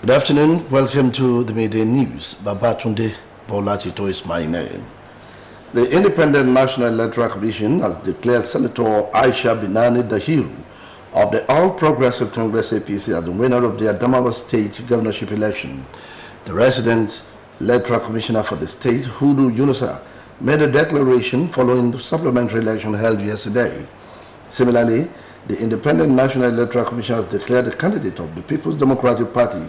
Good afternoon. Welcome to the Midday News. Babatunde Bolachito is my name. The Independent National Electoral Commission has declared Senator Aisha Binani Dahiru of the All Progressive Congress APC as the winner of the Adamawa State governorship election. The resident electoral commissioner for the state, Hudu Yunusa, made a declaration following the supplementary election held yesterday. Similarly, the Independent National Electoral Commission has declared the candidate of the People's Democratic Party,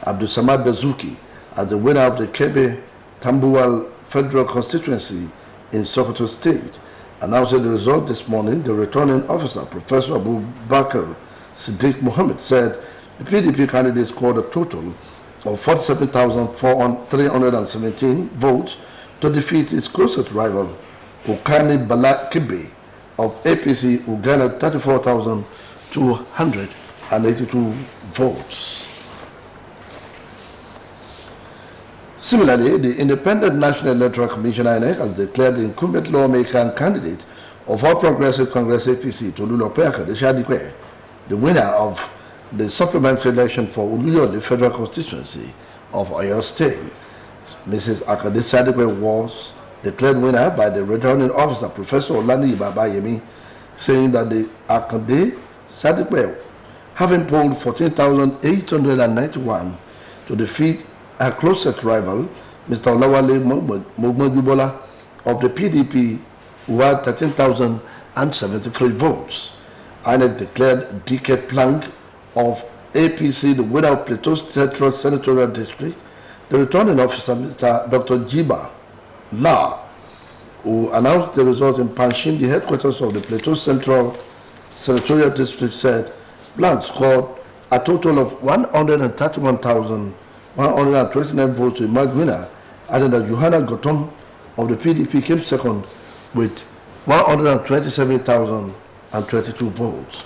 Abdul Samad Dazuki, as the winner of the Kebe Tambuwal Federal Constituency in Sokoto State. Announcing the result this morning, the returning officer, Professor Abu Bakr Siddiq Mohammed, said the PDP candidate scored a total of 47,317 votes to defeat its closest rival, Ukani Bala Kibe of APC, who garnered 34,282 votes. Similarly, the Independent National Electoral Commission (INEC) has declared the incumbent lawmaker and candidate of All Progressive Congress APC, Tolulope Akadeshadikwe, the winner of the supplementary election for Uluyo, the federal constituency of Oyo State. Mrs. Akadeshadikwe was declared winner by the returning officer, Professor Olani Babayemi, saying that the Akadeshadikwe, having polled 14,891 to defeat her closest rival, Mr. Olawale Mogbojubola of the PDP, who had 13,073 votes. INEC declared DK Plank of APC the winner of Plateau Central Senatorial District. The returning officer, Mr. Dr. Jiba La, who announced the result in Panshin, the headquarters of the Plateau Central Senatorial District, said Plank scored a total of 131,129 votes to emerge winner, adding that Johanna Gotom of the PDP came second with 127,022 votes.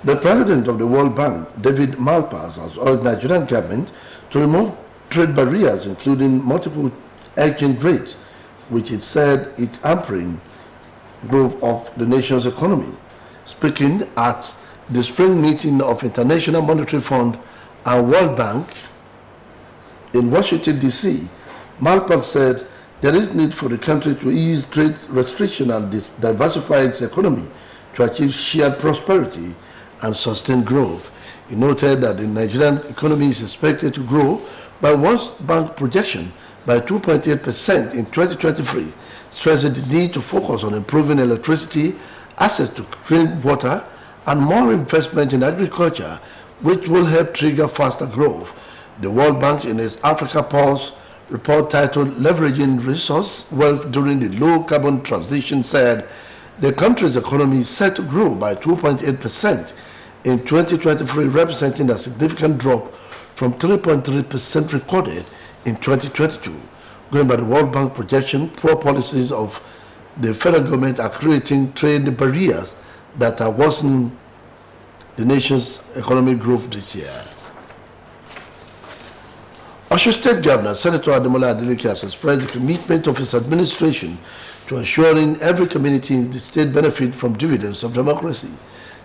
The president of the World Bank, David Malpass, has urged the Nigerian government to remove trade barriers, including multiple exchange rates, which it said is hampering growth of the nation's economy. Speaking at the spring meeting of International Monetary Fund and World Bank in Washington, D.C., Malpass said there is need for the country to ease trade restriction and diversify its economy to achieve shared prosperity and sustain growth. He noted that the Nigerian economy is expected to grow by World Bank projection by 2.8% in 2023, stressing the need to focus on improving electricity, access to clean water, and more investment in agriculture, which will help trigger faster growth. The World Bank, in its Africa Pulse report titled Leveraging Resource Wealth During the Low Carbon Transition, said the country's economy is set to grow by 2.8% in 2023, representing a significant drop from 3.3% recorded in 2022. Going by the World Bank projection, poor policies of the federal government are creating trade barriers that are worsening the nation's economic growth this year. Osho State Governor Senator Ademola Adeleke has expressed the commitment of his administration to ensuring every community in the state benefit from dividends of democracy.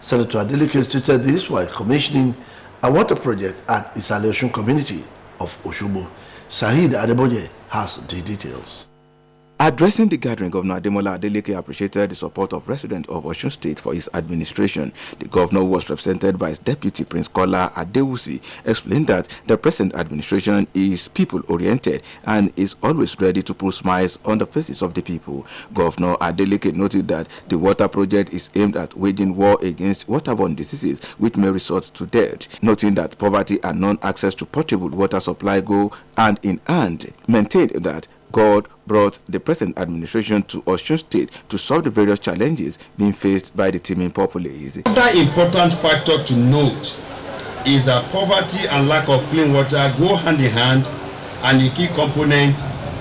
Senator Adeleke stated this while commissioning a water project at Isalation community of Oshobo. Sahid Adeboje has the details. Addressing the gathering, Governor Ademola Adeleke appreciated the support of residents of Osun State for his administration. The governor, who was represented by his deputy, Prince Kola Adewusi, explained that the present administration is people-oriented and is always ready to put smiles on the faces of the people. Governor Adeleke noted that the water project is aimed at waging war against waterborne diseases which may result to death, noting that poverty and non-access to potable water supply go hand in hand. Maintained that God brought the present administration to Osun State to solve the various challenges being faced by the teeming populace. Another important factor to note is that poverty and lack of clean water go hand in hand, and a key component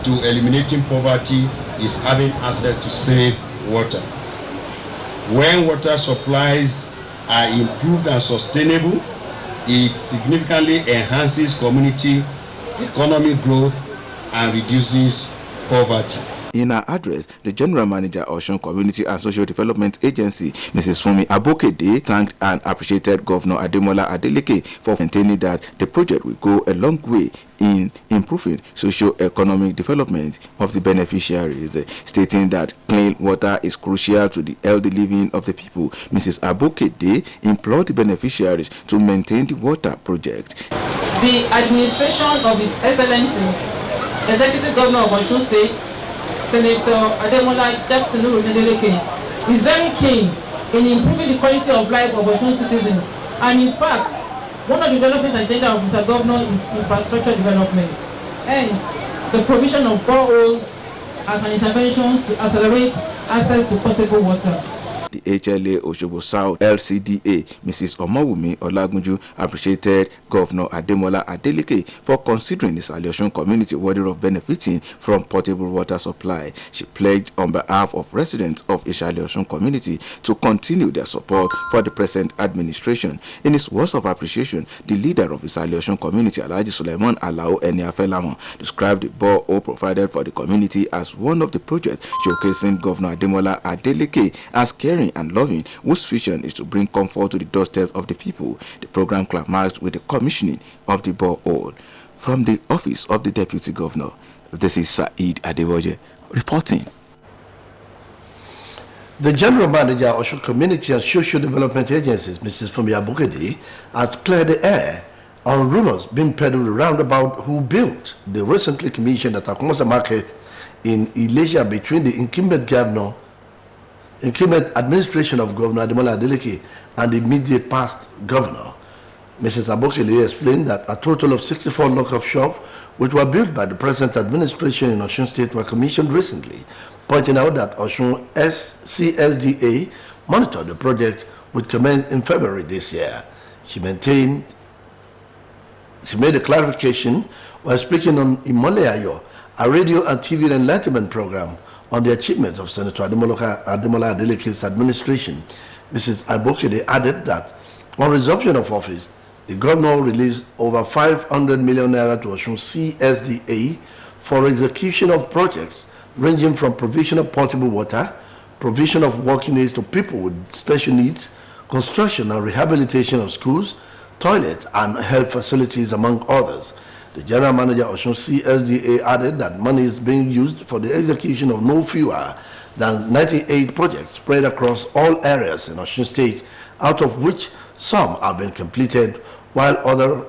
to eliminating poverty is having access to safe water. When water supplies are improved and sustainable, it significantly enhances community economic growth and reduces poverty. In her address, the General Manager of Osun Community and Social Development Agency, Mrs. Funmi Abokede, thanked and appreciated Governor Ademola Adeleke for maintaining that the project will go a long way in improving socio-economic development of the beneficiaries, stating that clean water is crucial to the healthy living of the people. Mrs. Abokede implored the beneficiaries to maintain the water project. The administration of His Excellency, Executive Governor of Osun State, Senator Ademola Jackson Adeleke, is very keen in improving the quality of life of Osun citizens. And in fact, one of the development agenda of Mr. Governor is infrastructure development. Hence, the provision of boreholes as an intervention to accelerate access to potable water. The HLA Osogbo South LCDA, Mrs. Omowumi Olagunju, appreciated Governor Ademola Adeleke for considering the Osun community worthy of benefiting from potable water supply. She pledged on behalf of residents of Osun community to continue their support for the present administration. In his words of appreciation, the leader of Osun community, Alhaji Suleiman Alao Eniafelamo, described the borehole provided for the community as one of the projects showcasing Governor Ademola Adeleke as caring and loving, whose vision is to bring comfort to the doorsteps of the people. The program climaxed with the commissioning of the borehole. From the office of the Deputy Governor, this is Said Adewoje reporting. The General Manager of Osun Community and Social Development Agencies, Mrs. Funmi Abokede, has cleared the air on rumors being peddled around about who built the recently commissioned Atakumosa Market in Ilesha between the incumbent administration of Governor Ademola Adeleke and the immediate past governor. Mrs. Abokede explained that a total of 64 lock-up shops, which were built by the present administration in Osun State, were commissioned recently, pointing out that Osun CSDA monitored the project, which commenced in February this year. She made a clarification while speaking on Imole Ayo, a radio and TV enlightenment program on the achievements of Senator Ademola Adeleke's administration. Mrs. Abokede added that on resumption of office, the governor released over 500 million naira to Osun CSDA for execution of projects ranging from provision of potable water, provision of working aids to people with special needs, construction and rehabilitation of schools, toilets and health facilities, among others. The General Manager of Osun CSDA added that money is being used for the execution of no fewer than 98 projects spread across all areas in Osun State, out of which some have been completed while others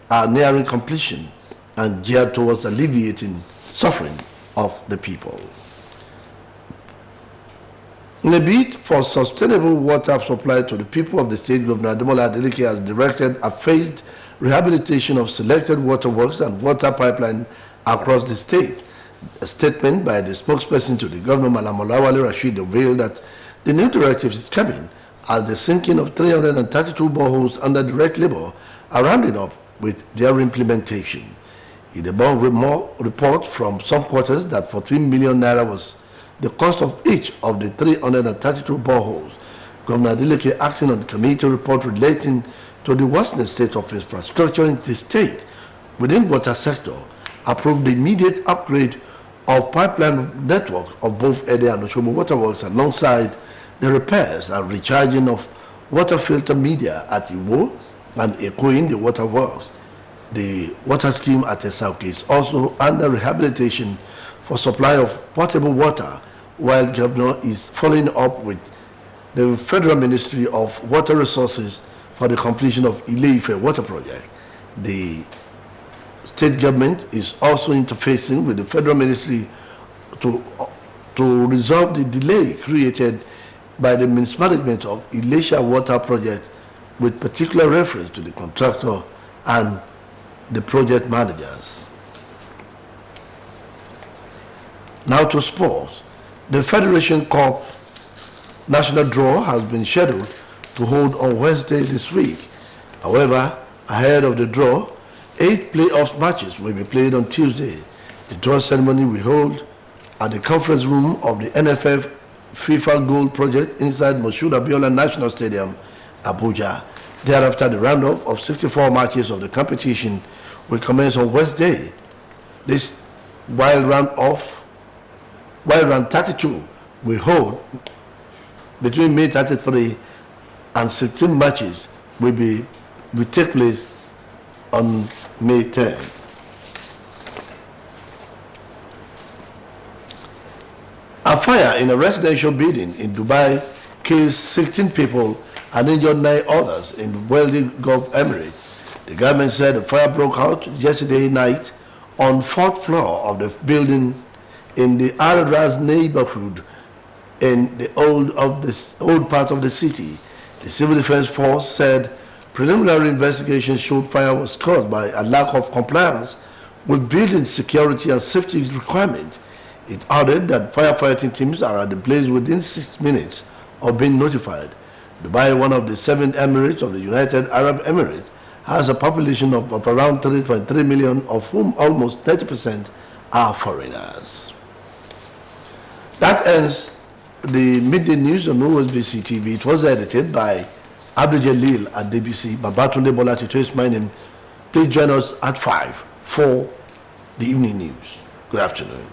are nearing completion and geared towards alleviating suffering of the people. In a bid for sustainable water supply to the people of the state, Governor Ademola Adeleke has directed a phased rehabilitation of selected waterworks and water pipeline across the state. A statement by the spokesperson to the governor, Malam Olawale Rashid, revealed that the new directive is coming as the sinking of 332 boreholes under direct labor are rounding up with their implementation. In the bond report from some quarters that 14 million naira was the cost of each of the 332 boreholes. Governor Adeleke, acting on the committee report relating to the worsening state of infrastructure in the state within water sector, approved the immediate upgrade of pipeline network of both Ede and Osogbo waterworks alongside the repairs and recharging of water filter media at Iwo and Eko in the waterworks. The water scheme at Esauke is also under rehabilitation for supply of potable water, while Governor is following up with the Federal Ministry of Water Resources for the completion of Ile-Ife water project. The state government is also interfacing with the Federal Ministry to resolve the delay created by the mismanagement of Ilesha water project, with particular reference to the contractor and the project managers. Now to sports. The Federation Cup national draw has been scheduled to hold on Wednesday this week. However, ahead of the draw, 8 playoff matches will be played on Tuesday. The draw ceremony will hold at the conference room of the NFF FIFA Gold Project inside Moshood Abiola National Stadium, Abuja. Thereafter, the roundup of 64 matches of the competition will commence on Wednesday. This wild round-off while round 32 will hold between May 33 and 16 matches will take place on May 10. A fire in a residential building in Dubai killed 16 people and injured 9 others in the wealthy Gulf Emirates. The government said the fire broke out yesterday night on 4th floor of the building in the Al Raz neighborhood in the old part of the city. The Civil Defense Force said preliminary investigation showed fire was caused by a lack of compliance with building security and safety requirements. It added that firefighting teams are at the place within 6 minutes of being notified. Dubai, one of the 7 emirates of the United Arab Emirates, has a population of around 3.3 million, of whom almost 30% are foreigners. That ends the midday news on Osbc TV. It was edited by Abdul Jalil at DBC. Babatunde Bola Tito is my name. Please join us at 5 for the evening news. Good afternoon.